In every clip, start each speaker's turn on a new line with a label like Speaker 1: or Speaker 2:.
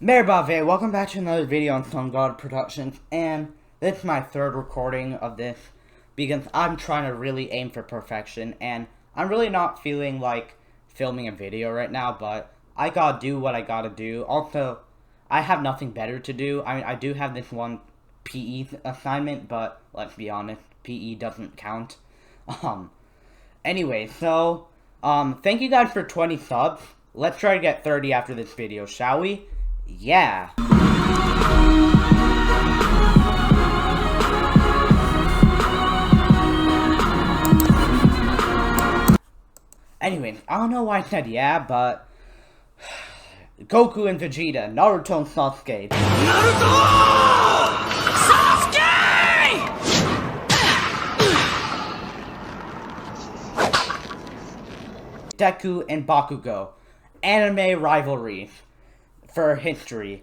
Speaker 1: Merhaba, welcome back to another video on Sun God Productions, and this is my third recording of this because I'm trying to really aim for perfection, and I'm really not feeling like filming a video right now, but I gotta do what I gotta do. Also, I have nothing better to do. I mean, I do have this one PE assignment, but let's be honest, PE doesn't count. Anyway, so, thank you guys for 20 subs. Let's try to get 30 after this video, shall we? Yeah. Anyways, I don't know why I said yeah, but Goku and Vegeta, Naruto and Sasuke. Naruto! Sasuke! Deku and Bakugo, anime rivalries. For history,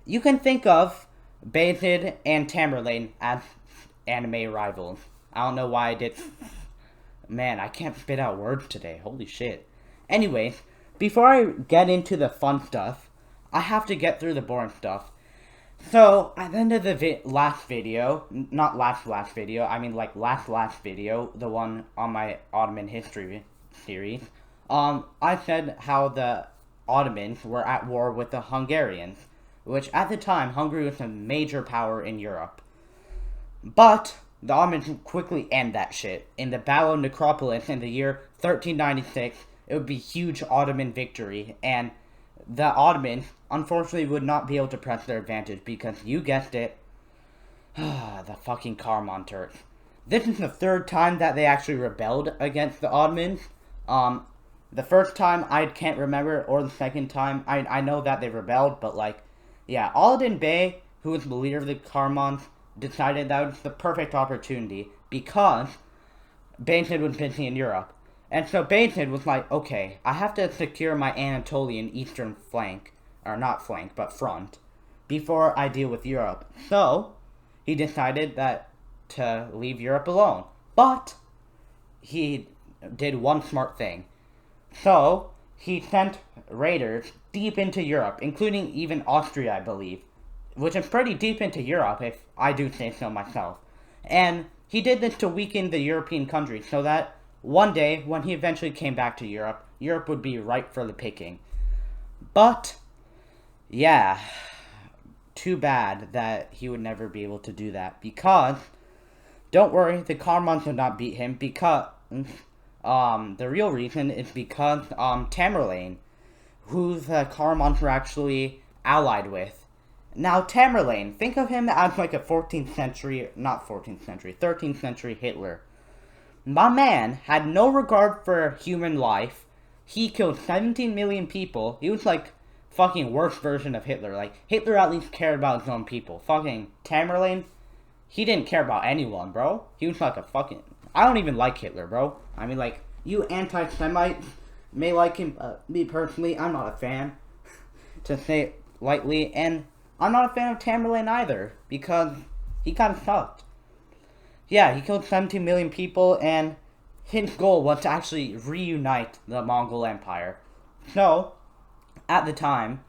Speaker 1: you can think of Bayzid and Tamerlane as anime rivals. I don't know why I did. Man, I can't spit out words today. Holy shit. Anyways, before I get into the fun stuff, I have to get through the boring stuff. So, at the end of the last video, not last video, I mean like last video, the one on my Ottoman history series, I said how the Ottomans were at war with the Hungarians, which at the time, Hungary was a major power in Europe. But the Ottomans quickly end that shit. In the Battle of Necropolis in the year 1396, it would be a huge Ottoman victory, and the Ottomans, unfortunately, would not be able to press their advantage because, you guessed it, the fucking Karaman Turks. This is the third time that they actually rebelled against the Ottomans. The first time, I can't remember, or the second time, I know that they rebelled, but, like, yeah, Aladdin Bey, who was the leader of the Karamans, decided that was the perfect opportunity, because Bayezid was busy in Europe. And so Bayezid was like, okay, I have to secure my Anatolian eastern flank, or not flank, but front, before I deal with Europe. So, he decided that to leave Europe alone. But, he did one smart thing. So, he sent raiders deep into Europe, including even Austria, I believe, which is pretty deep into Europe, if I do say so myself. And he did this to weaken the European countries, so that one day, when he eventually came back to Europe, Europe would be ripe for the picking. But, yeah, too bad that he would never be able to do that, because, don't worry, the Karamans would not beat him, because the real reason is because, Tamerlane, who the Karamans were actually allied with. Now, Tamerlane, think of him as like a 13th century Hitler. My man had no regard for human life. He killed 17 million people. He was like fucking worst version of Hitler. Like, Hitler at least cared about his own people. Fucking Tamerlane, he didn't care about anyone, bro. He was like a fucking... I don't even like Hitler, bro. I mean, like, you anti-Semites may like him. Me personally, I'm not a fan, to say it lightly. And I'm not a fan of Tamerlane either, because he kind of sucked. Yeah, he killed 17 million people, and his goal was to actually reunite the Mongol Empire. So, at the time,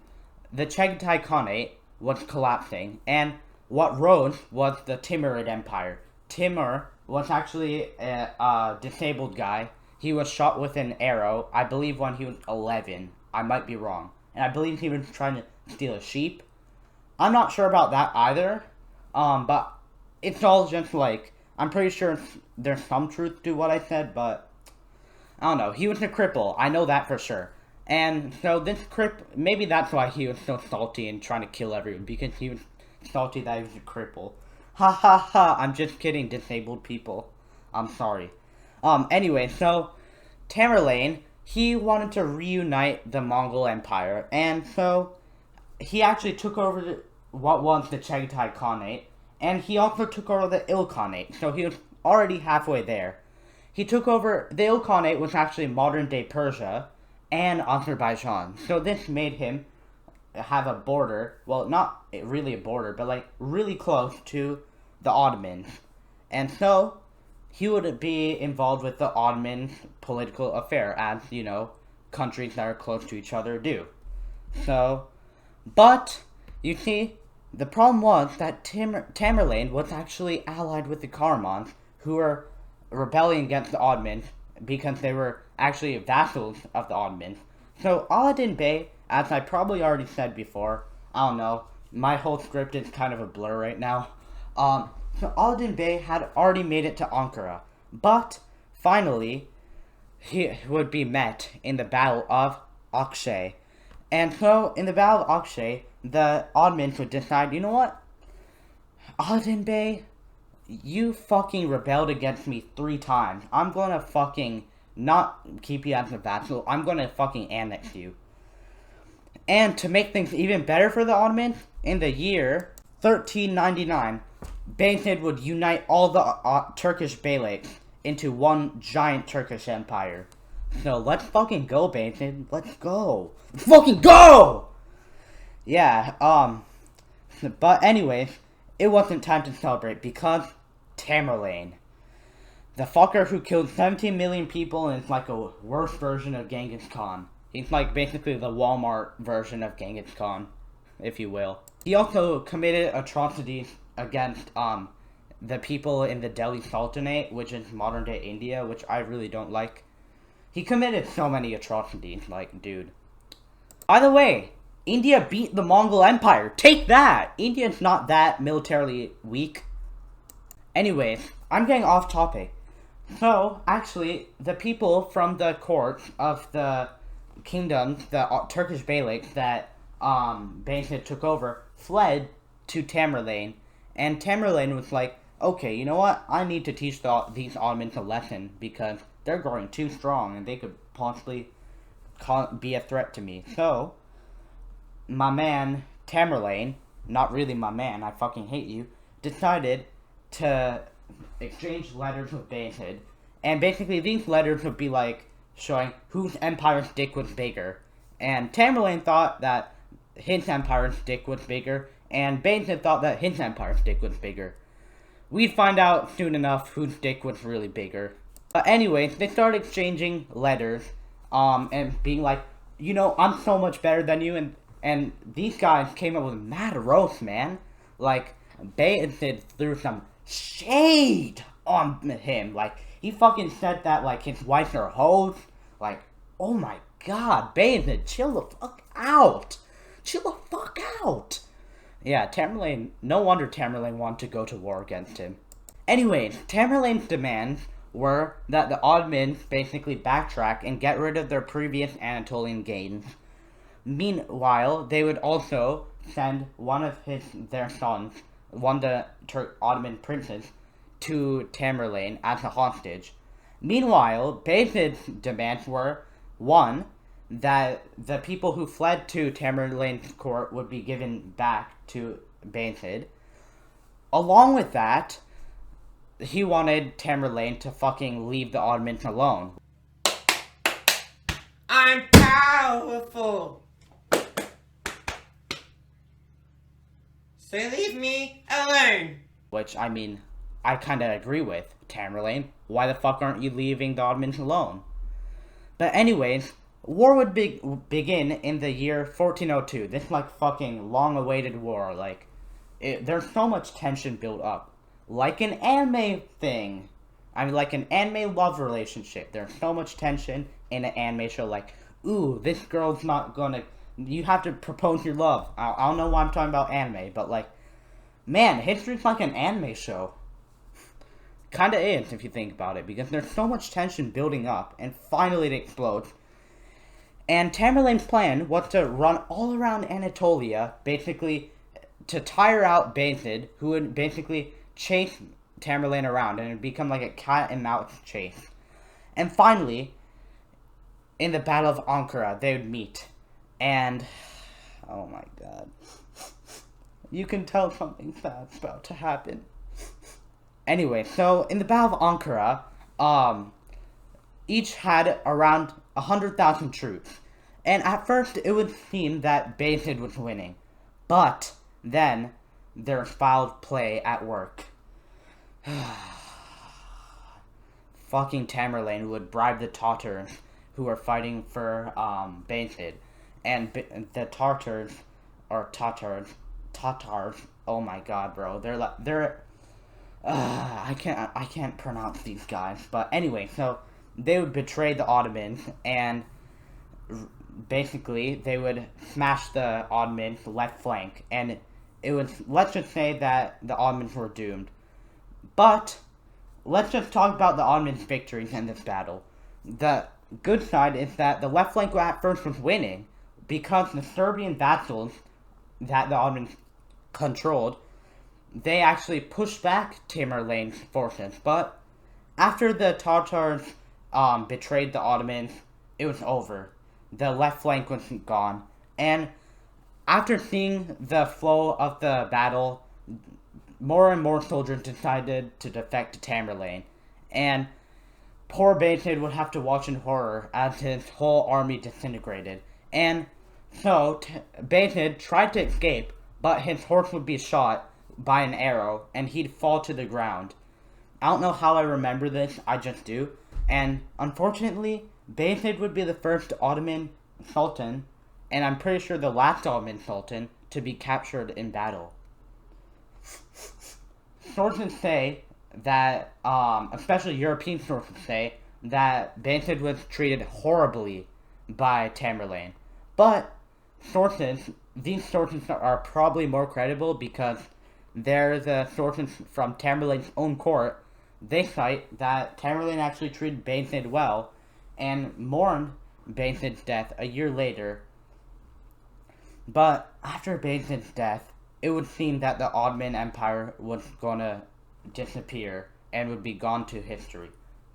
Speaker 1: the Chagatai Khanate was collapsing, and what rose was the Timurid Empire. Timur was actually a disabled guy. He was shot with an arrow, I believe when he was 11. I might be wrong. And I believe he was trying to steal a sheep. I'm not sure about that either. But it's all just like, I'm pretty sure there's some truth to what I said, but I don't know. He was a cripple. I know that for sure. And so this maybe that's why he was so salty and trying to kill everyone, because he was salty that he was a cripple. Ha ha ha, I'm just kidding, disabled people. I'm sorry. Anyway, so, Tamerlane, he wanted to reunite the Mongol Empire, and so, he actually took over what was the Chagatai Khanate, and he also took over the Ilkhanate, so he was already halfway there. He took over, the Ilkhanate was actually modern-day Persia and Azerbaijan, so this made him have a border, well, not really a border, but like, really close to the Ottomans, and so, he would be involved with the Ottoman political affair, as, you know, countries that are close to each other do. So, but You see, the problem was that Tamerlane was actually allied with the Karaman, who were rebelling against the Ottomans because they were actually vassals of the Ottomans. So Aladdin Bey, as I probably already said before, I don't know, my whole script is kind of a blur right now. So Aladdin Bey had already made it to Ankara, but finally he would be met in the Battle of Akshay. And so, in the Battle of Akshay, the Ottomans would decide, you know what? Aladdin Bey, you fucking rebelled against me 3 times. I'm gonna fucking not keep you as a vassal. I'm gonna fucking annex you. And to make things even better for the Ottomans, in the year 1399, Bayezid would unite all the Turkish beyliks into one giant Turkish empire. So let's fucking go, Bayezid. Let's go. Let's fucking go! Yeah, but anyways, it wasn't time to celebrate because Tamerlane, the fucker who killed 17 million people and is like a worse version of Genghis Khan. He's like basically the Walmart version of Genghis Khan, if you will. He also committed atrocities against the people in the Delhi Sultanate, which is modern day India, which I really don't like. He committed so many atrocities, like, dude. By the way, India beat the Mongol Empire. Take that! India's not that militarily weak. Anyways, I'm getting off topic. So, actually, the people from the court of the kingdom, the Turkish beyliks that Bayezid took over, fled to Tamerlane. And Tamerlane was like, okay, you know what? I need to teach these Ottomans a lesson because they're growing too strong and they could possibly be a threat to me. So, my man Tamerlane, not really my man, I fucking hate you, decided to exchange letters with Bayezid. And basically these letters would be like showing whose empire's dick was bigger. And Tamerlane thought that his empire's dick was bigger, and Bayezid thought that his empire's dick was bigger. We'd find out soon enough whose dick was really bigger. But anyways, they started exchanging letters, and being like, you know, I'm so much better than you, and these guys came up with mad roast, man. Like, Bayezid threw some shade on him. Like, he fucking said that, like, his wives are hoes. Like, oh my god, Bayezid, chill the fuck out. Chill the fuck out. Yeah, Tamerlane, no wonder Tamerlane wanted to go to war against him. Anyways, Tamerlane's demands were that the Ottomans basically backtrack and get rid of their previous Anatolian gains. Meanwhile, they would also send one of their sons, one of the Ottoman princes, to Tamerlane as a hostage. Meanwhile, Bayezid's demands were, 1, that the people who fled to Tamerlane's court would be given back to Bayezid. Along with that, he wanted Tamerlane to fucking leave the Ottomans alone.
Speaker 2: I'm powerful. So leave me alone.
Speaker 1: Which, I mean, I kinda agree with. Tamerlane, why the fuck aren't you leaving the Ottomans alone? But anyways, war would begin in the year 1402. This, like, fucking long-awaited war. Like, there's so much tension built up. Like an anime thing. I mean, like an anime love relationship. There's so much tension in an anime show. Like, ooh, this girl's not gonna... You have to propose your love. I don't know why I'm talking about anime, but, like... Man, history's like an anime show. Kinda is, if you think about it. Because there's so much tension building up. And finally it explodes. And Tamerlane's plan was to run all around Anatolia, basically, to tire out Bayezid, who would basically chase Tamerlane around, and it would become like a cat and mouse chase. And finally, in the Battle of Ankara, they would meet. And, oh my god. You can tell something bad's about to happen. Anyway, so in the Battle of Ankara, each had around 100,000 troops. And at first, it would seem that Bayezid was winning. But then, there was foul play at work. Fucking Tamerlane would bribe the Tatars who were fighting for Bayezid. And the Tatars, Tatars. Oh my god, bro. I can't pronounce these guys. But anyway, so they would betray the Ottomans, and basically they would smash the Ottomans' left flank, and it was, let's just say that the Ottomans were doomed. But let's just talk about the Ottomans' victories in this battle. The good side is that the left flank at first was winning because the Serbian vassals that the Ottomans controlled, they actually pushed back Tamerlane's forces. But after the Tatars betrayed the Ottomans, it was over. The left flank was gone. And after seeing the flow of the battle, more and more soldiers decided to defect to Tamerlane. And poor Beytid would have to watch in horror as his whole army disintegrated. And so, Beytid tried to escape, but his horse would be shot by an arrow, and he'd fall to the ground. I don't know how I remember this, I just do. And unfortunately, Beytid would be the first Ottoman Sultan, and I'm pretty sure the last Ottoman Sultan, to be captured in battle. Sources say that, especially European sources say, that Beytid was treated horribly by Tamerlane. But these sources are probably more credible because they're the sources from Tamerlane's own court. They cite that Tamerlane actually treated Beytid well and mourned Beytid's death a year later. But after Beytid's death, it would seem that the Ottoman Empire was going to disappear and would be gone to history.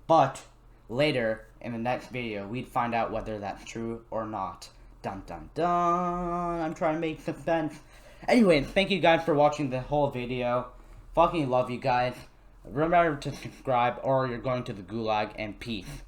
Speaker 1: But later, in the next video, we'd find out whether that's true or not. Dun dun dun! I'm trying to make suspense. Anyway, thank you guys for watching the whole video. Fucking love you guys. Remember to subscribe or you're going to the gulag, and peace.